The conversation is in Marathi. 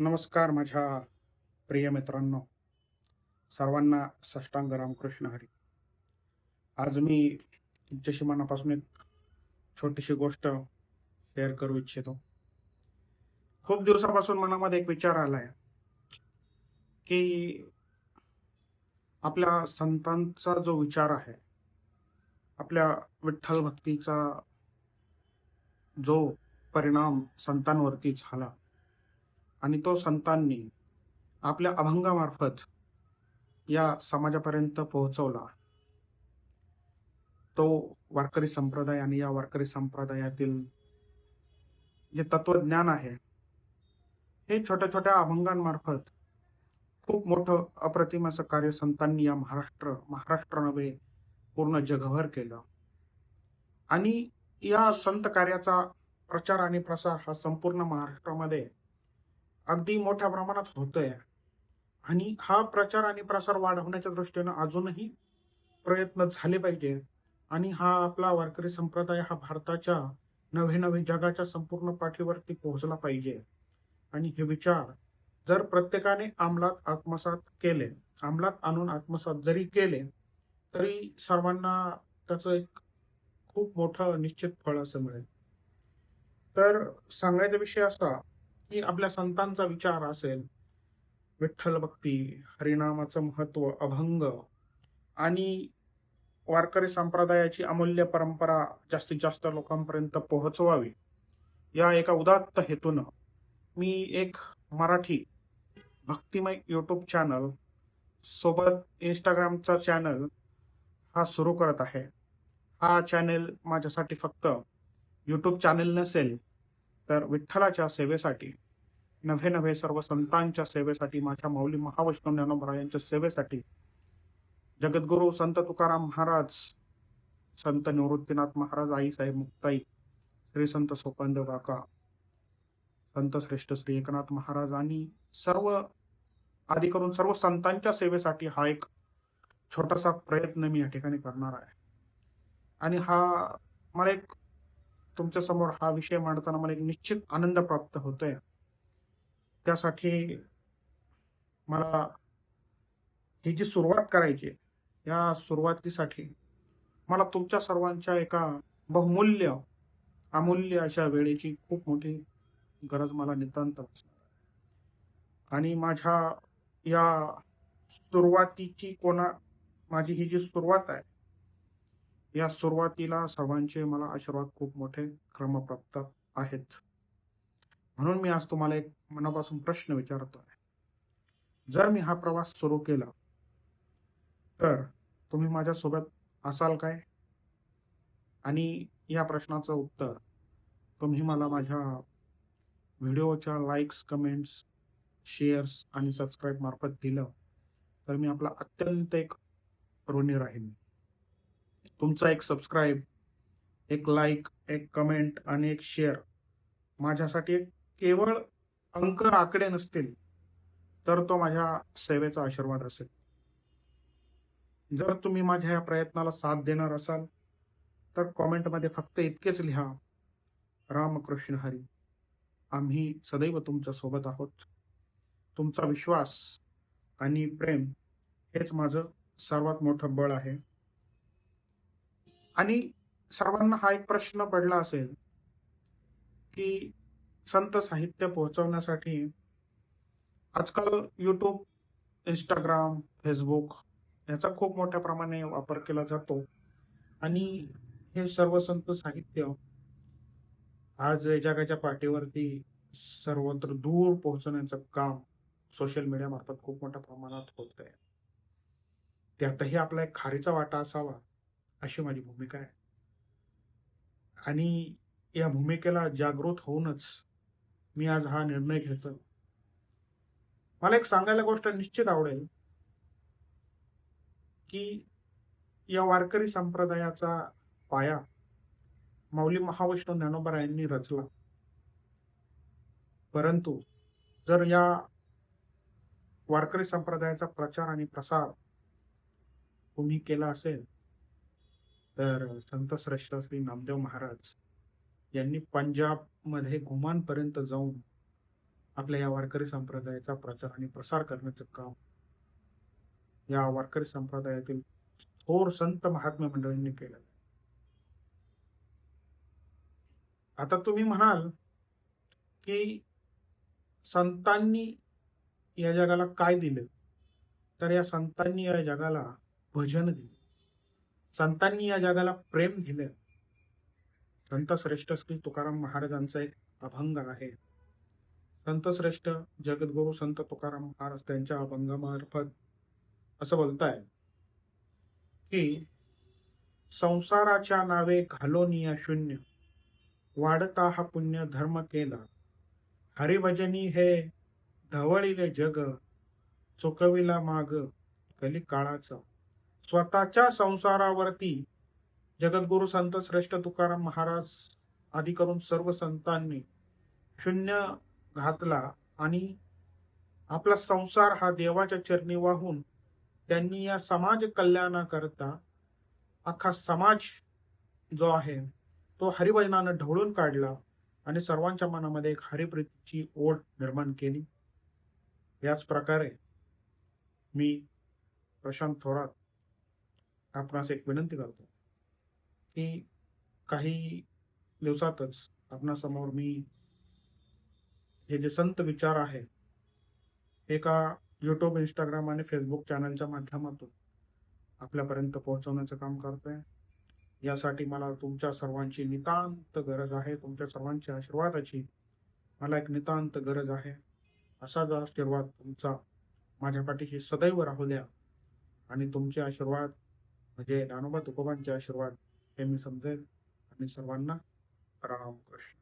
नमस्कार माझ्या प्रिय मित्रांनो, सर्वांना साष्टांग रामकृष्ण हरी. आज मी तुमच्याशी मनापासून एक छोटीशी गोष्ट शेअर करू इच्छितो. खूप दिवसापासून मनामध्ये एक विचार आलाय की आपल्या संतांचा जो विचार आहे, आपल्या विठ्ठल भक्तीचा जो परिणाम संतांवरती झाला आणि तो संतांनी आपल्या अभंगामार्फत या समाजापर्यंत पोहोचवला, तो वारकरी संप्रदाय आणि या वारकरी संप्रदायातील जे तत्वज्ञान आहे, हे छोट्या छोट्या अभंगांमार्फत खूप मोठं अप्रतिम असं कार्य संतांनी या महाराष्ट्र नव्हे पूर्ण जगभर केलं. आणि या संत कार्याचा प्रचार आणि प्रसार हा संपूर्ण महाराष्ट्रामध्ये अगदी मोठ्या प्रमाणात होतोय. आणि हा प्रचार आणि प्रसार वाढवण्याच्या दृष्टीनं अजूनही प्रयत्न झाले पाहिजे. आणि हा आपला वारकरी संप्रदाय हा भारताच्या नव्हे नव्हे जगाच्या संपूर्ण पाठीवरती पोहोचला पाहिजे. आणि हे विचार जर प्रत्येकाने अंमलात आणून आत्मसात जरी केले, तरी सर्वांना त्याचं एक खूप मोठं निश्चित फळ असं मिळेल. तर सांगायचा विषय असा की आपल्या संतांचा विचार असेल, विठ्ठल भक्ती, हरिनामाचं महत्व, अभंग आणि वारकरी संप्रदायाची अमूल्य परंपरा जास्तीत जास्त लोकांपर्यंत पोहोचवावी, या एका उदात्त हेतून मी एक मराठी भक्तिमय युट्यूब चॅनल सोबत इंस्टाग्रामचा चॅनल हा सुरू करत आहे. हा चॅनल माझ्यासाठी फक्त युट्यूब चॅनल नसेल, तर विठ्ठलाच्या सेवेसाठी, नव्हे नव्हे सर्व संतांच्या सेवेसाठी, माझ्या माऊली महावैष्णव ज्ञानोबा यांच्या सेवेसाठी, जगद्गुरु संत तुकाराम महाराज, संत निवृत्तीनाथ महाराज, आईसाहेब मुक्ताई, श्री संत सोपानदेव काका, संत श्रेष्ठ श्री एकनाथ महाराज आणि सर्व आदी करून सर्व संतांच्या सेवेसाठी हा एक छोटासा प्रयत्न मी या ठिकाणी करणार आहे. आणि मला एक तुमच्या समोर हा विषय मांडताना मला एक निश्चित आनंद प्राप्त होतोय. त्यासाठी मला ही जी सुरुवात करायची, या सुरुवातीसाठी मला तुमच्या सर्वांच्या एका बहुमूल्य अमूल्य अशा वेळेची खूप मोठी गरज मला नितांत असते. आणि माझ्या या सुरुवातीची माझी ही जी सुरुवात आहे, या सुरुवातीला सर्वांचे मला आशीर्वाद खूप मोठे क्रमप्राप्त आहेत. म्हणून मी आज तुम्हाला एक मनापासून प्रश्न विचारतोय. जर मी हा प्रवास सुरू केला, तर तुम्ही माझ्यासोबत असाल काय? आणि या प्रश्नाचं उत्तर तुम्ही मला माझ्या व्हिडिओच्या लाईक्स, कमेंट्स, शेअर्स आणि सबस्क्राईब मार्फत दिलं, तर मी आपला अत्यंत एक ऋणी राहीन. तुमचा एक सबस्क्राईब, एक लाईक, एक कमेंट आणि एक शेअर माझ्यासाठी केवळ अंक आकडे नसतील, तर तो माझ्या सेवेचा आशीर्वाद असेल. जर तुम्ही माझ्या या प्रयत्नाला साथ देणार असाल, तर कॉमेंटमध्ये फक्त इतकेच लिहा, रामकृष्ण हरी. आम्ही सदैव तुमच्या सोबत आहोत. तुमचा विश्वास आणि प्रेम हेच माझं सर्वात मोठं बळ आहे. आणि सर्वांना हा एक प्रश्न पडला असेल की संत साहित्य पोहोचवण्यासाठी आजकाल युट्यूब, इंस्टाग्राम, फेसबुक याचा खूप मोठ्या प्रमाणे वापर केला जातो. आणि हे सर्व संत साहित्य आज जगाच्या पाठीवरती सर्वत्र दूर पोहोचवण्याचं काम सोशल मीडिया मार्फत खूप मोठ्या प्रमाणात होत आहे. त्यातही आपला एक खारीचा वाटा असावा, अशी माझी भूमिका आहे. आणि या भूमिकेला जागृत होऊनच मी आज हा निर्णय घेतो. मला एक सांगायला गोष्ट निश्चित आवडेल की या वारकरी संप्रदायाचा पाया माऊली महावैष्णव ज्ञानोबा यांनी रचला. परंतु जर या वारकरी संप्रदायाचा प्रचार आणि प्रसार तुम्ही केला असेल, तर संत श्रेष्ठ श्री नामदेव महाराज यांनी पंजाब मध्ये घुमानपर्यंत जाऊन आपल्या या वारकरी संप्रदायाचा प्रचार आणि प्रसार करण्याचं काम या वारकरी संप्रदायातील थोर संत महात्मा मंडळींनी केलं. आता तुम्ही म्हणाल की संतांनी या जगाला काय दिलं? तर या संतांनी या जगाला भजन दिले, संतांनी या जगाला प्रेम दिलं. संत श्रेष्ठ श्री तुकाराम महाराजांचा एक अभंग आहे. संत श्रेष्ठ जगद्गुरु संत तुकाराम महाराज त्यांच्या अभंगामार्फत असं बोलताय की संसाराच्या नावे घालोनिया शून्य, वाढता हा पुण्य धर्म केला, हरिभजनी हे धवळीले जग, चुकविला माग कली काळाचा. स्वतःच्या संसारावरती जगद्गुरु संत श्रेष्ठ तुकाराम महाराज आदी करून सर्व संतांनी शून्य घातला आणि आपला संसार हा देवाच्या चरणी वाहून त्यांनी या समाज कल्याणाकरता अख्खा समाज जो आहे तो हरिभजनानं ढवळून काढला आणि सर्वांच्या मनामध्ये एक हरिप्रीतीची ओढ निर्माण केली. याच प्रकारे मी प्रशांत थोरात आपणास एक विनंती करतो की काही दिवसातच आपणासमोर मी हे जे संत विचार आहे एका यूट्यूब, इंस्टाग्राम आणि फेसबुक चॅनलच्या माध्यमातून आपल्यापर्यंत पोहोचवण्याचं काम करतोय. यासाठी मला तुमच्या सर्वांची नितांत गरज आहे. तुमच्या सर्वांच्या आशीर्वादाची मला एक नितांत गरज आहे. असाच आशीर्वाद तुमचा माझ्या पाठीशी सदैव राहू द्या आणि तुमचे आशीर्वाद म्हणजे ज्ञानोबा तुकोबांचे आशीर्वाद हे मी समजेल. आणि सर्वांना रामकृष्ण.